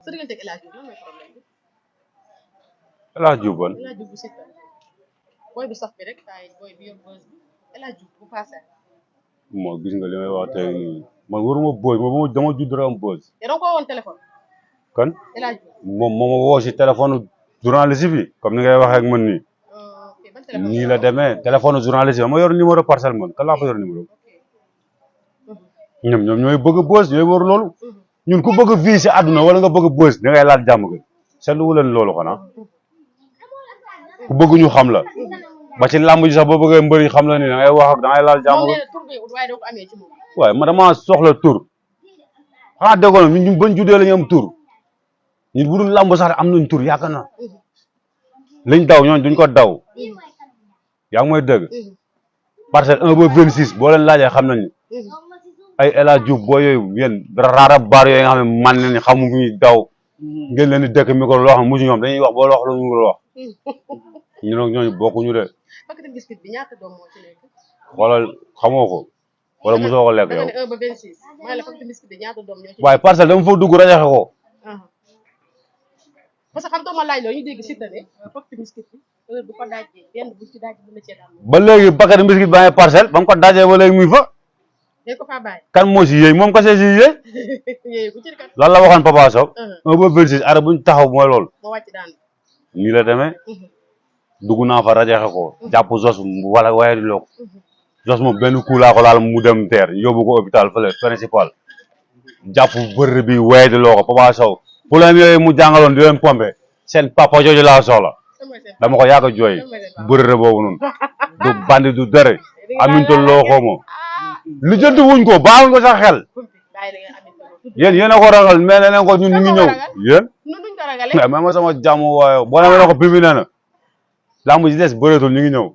sa diggante ak El Hadj Diouf lan mooy problème bi. El Hadj Diouf ban. El Hadj Diouf bu Siteu booy bu sax bi rek taay booy bi yor bës bi El Hadj Diouf bu passé. moo gis nga li may wax tey nii man waruma bës moom dama judd rek am bës. te da nga koo woon téléphone. kan El Hadj Diouf. moom moo ma woo si téléphone journaliste bi comme ni ngay waxee ak man nii. ok ban téléphone nii la demee téléphone journaliste bi ma yor numéro parcelle man kan laa ko yor numéro. ñoom ñooy bëgg bës ñooy war loolu. ñun ku bëgg vie si àdduna wala nga bëgg bës da ngay laal jàmm gi seetlu leen loolu xanaa ku bëgg ñu xam la ba ci làmb ji sax boo bëggee mbëri xam la ni da ngay wax ak da ngay laal jàmm gi waaye man dama soxla tur xanaa déggoon ñun bañ juddee la ñu am tur ñun bu dul làmb sax am nañ tur yaakaar na liñ daw ñooñ duñ ko daw yaa ngi may dégg parcelle 1 ba 26 boo leen laajee xam nañu ay El Hadj Diouf boo yooyu yéen raara baar yooyu nga xam ne man nañu xamu fu ñuy daw ngeen leen di dëkk micro loo xam ne musu ñoom dañuy wax boo wax lu ñu wax ñu nag ñooñu bokkuñu de xoolal xamoo ko wala mosoo ko lekk yow waaye parcelle dama fa dugg rajaxe ko parce que xam nga ma laaj loolu ñu dégg Siteu ne Paquet biscuit bi heure bu ko daajee benn bu ci daaj bu la cee daan ba léegi Paquet biscuit ba ngay parcelle ba mu ko daajee ba léegi muy fa dañ ko faa bàyyi kan moo si yéey moom kese si yéey yooyu bu ci kat lan la waxoon Papa Sow 1 ba 26 ara buñ taxaw mooy loolu moo wàcc daan nii la demee dugg naa fa rajaxe ko jàpp Zos wala waaye di loo ko Zos moom benn coup laa ko laal mu dem teer yóbbu ko hôpital fële principal jàpp bër bi waaye di loo ko Papa Sow problème yooyu mu jàngaloon di leen pompe seen papa jooju laa soxla dama ko yàgg a jooy bërëre boobu noonu du bandi du dere aminta loo xoomo lu jënd wuñ ko baaxuñ ko sax xel yéen a ko ragal mais nee ko ñun ñu ngi ñëw yéen mais ma sama jàmm waaye boo demee ne ko bibi nee na lamb ji des bëreetul ñu ngi ñëw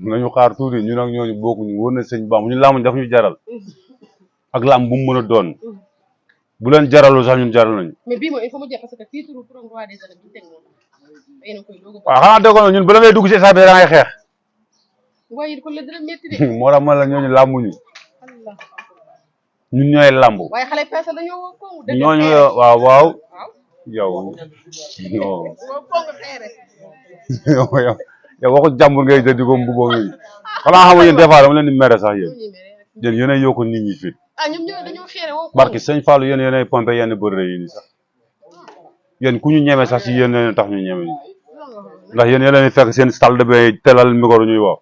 nañu xaar tuuti ñun ak ñooñu bokkuñu wër na sëñ Bamba ñu lamb daf ñu jaral ak lamb bu mu mën a doon bu leen jaralul sax ñun jaral nañu. mais bii mooy il faut mu jeex parce que titre roi des arènes bi teg moom yéen a koy doog a. waaw xanaa déggoon ñun bu la ngay dugg ci stade bi da ngay xeex. waaye it kon la dina métti de. moo tax man la ñooñu làmbuñu ñun ñooy làmb. waaye xale peese dañoo woo kongu. ñooñu waaw waaw. yow non. yow waxu jàmbur ngay jëndi ko mbubboo ngi xanaa xam nga yéen des fois dama leen di mere sax yéen yéen a yokku nit ñi fit. barki sëñ Fallou yéen yéenay pompé yenn bërëre yi nii sax yéen ku ñu ñeme sax si yéen leen tax ñu ñeme ñu ndax yéen yéen leen fekk seen salle de bain telal micro ñuy wax.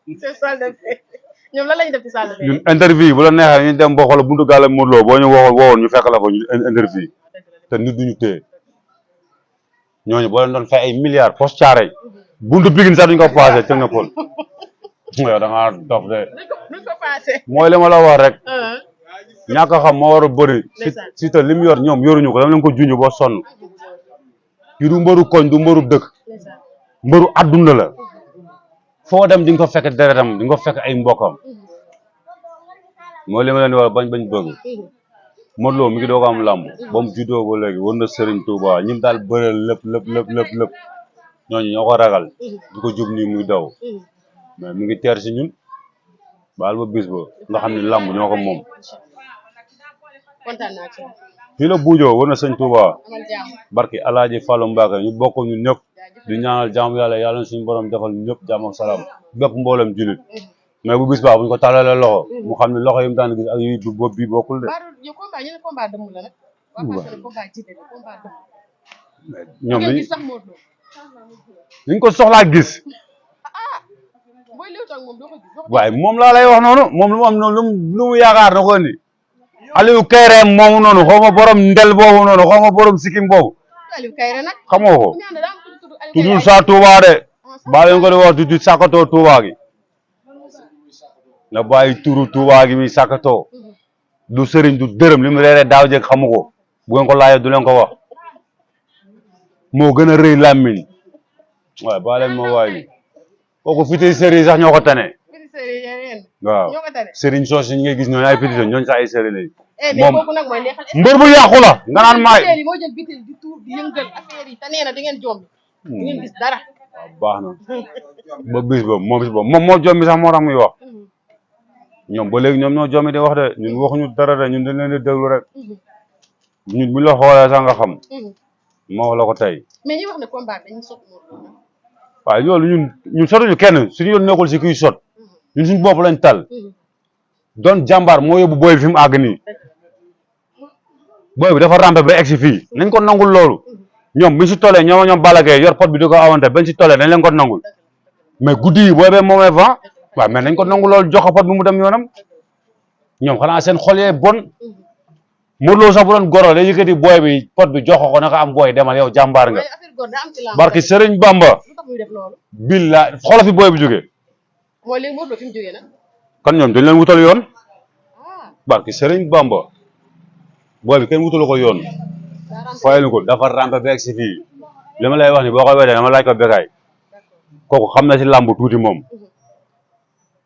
ñoom lan lañu def ci salle de bain ñun interview bu la neexee ñu dem boo xool buntu gaale Modou Lo boo ñu woowoon ñu fekk la fa ñu interview te nit duñu téye ñooñu boo leen doon fay ay milliards post caare buntu Pikine sax duñ ko passé teg na pol yow da ngaa dof de mooy li ma la wax rek. ñàkk a xam moo war a bëri si te li mu yor ñoom yoruñu ko dama leen ko junj boo sonn ki du mbëru koñ du mbëru dëkk mbëru adduna la foo dem di nga ko fekk deretam di nga ko fekk ay mbokkam mooy li ma leen di wax bañ bëgg Modou Lo mi ngi doog am làmb ba mu juddoo ba léegi war na Serigne Touba ñim daal bëreel lépp ñooñu ñoo ko ragal di ko jub nii muy daw mais mi ngi teer si ñun baal ba bis ba nga xam ne làmb ñoo ko moom kontaan naa ci fii la buujoo war na sëñ Touba barki alaaji Fallou Mbacke ñu bokk ñun ñëpp di ñaanal jàmm yàlla suñu borom defal ñëpp jàmm ak salaam bépp mboolem julit mais bu bis baax bu ñu ko tàllalee loxo mu xam ne loxo yi mu daan gis ak yi bopp bi bokkul de ñoom liñ ko soxlaa gis waaye moom laa lay wax noonu moom lu mu am noonu lu mu yaakaar na ko indi Aliou Kayre moomu noonu xaw ma borom ndel boobu noonu xaw ma borom sikim boobu xamoo ko tuddul saa Touba de baa leen ko di wax du sàkkatoo Touba gi na bàyyi turu Touba gi mi sàkkatoo du sëriñ du dërëm li mu reeree daaw jeg xamu ko bu ngeen ko laajee du leen ko wax moo gën a rëy làmmiñ waaye baa leen ma waay kooku fiti sëriñ sax ñoo ko tane waaw sëriñ soos yi ngay gis ñooñu ay pétition ñooñu sax ay sëriñ lañ moom mbër bu yàqu la nga naan maay baax na ba bis boobu moom moo jommi sax moo tax muy wax ñoom ba léegi ñoom ñoo jommi di wax de ñun waxuñu dara de ñun dañ leen di déglu rek ñun buñ la xoolee sax nga xam ma wax la ko tey. mais ñi wax ne combat bi dañuy sot Modou Lo. waaw loolu ñun sotuñu kenn suñu yoon nekkul si kuy sot ñun suñu bopp lañ tal doon jàmbaar moo yóbbu booy bi fi mu àgg nii booy bi dafa rampe ba egsi fii nañ ko nangul loolu ñoom buñ si tollee ñoom Balla Gaye yor pot bi di ko awante bañ si tollee dañ leen ko nangul mais guddi yi booy bee moomee vent waaw mais nañ ko nangul loolu jox ko pot bi mu dem yoonam ñoom xanaa seen xol yee bon Modou Lo sax bu doon goro day yëkkati booy bi pot bi jox ko naka am booy demal yow jàmbaar nga barki Sëriñ Bamba billa xoolal fi booy bi jógee mooy léegi Modou Lo fi mu jógee nag kan ñoom dañ leen wutal yoon barki Sëriñ Bamba booy bi kenn wutalu ko yoon fayal ko dafa rampe beeg si fii li ma lay wax ni boo ko weddee dama laaj ko Bécaye kooku xam na si làmb tuuti moom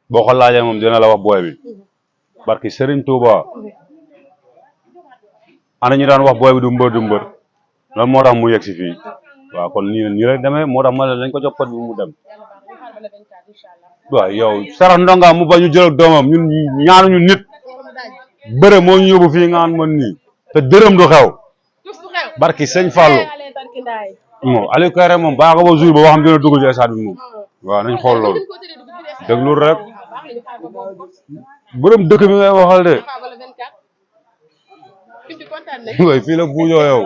boo ko laajee moom dina la wax booy bi barki Sëriñ Touba ana ñu daan wax booy bi du mbër loolu moo tax mu yegg si fii waaw kon nii rek demee moo tax ma ne dañ ko jox pot bi mu dem waaw yow sarax ndonga mu ba ñu jël ak doomam ñun ñaanuñu nit bëre moo ñu yóbbu fii nga xam man nii te dërëm du xew barki sëñ Fallou moom Aliou Kairé moom baax ko ba jour ba waxam dina dugg ci stade bi moom waaw nañ xool loolu déglu rek borom dëkk bi ngay waxal de fii la buujoo yow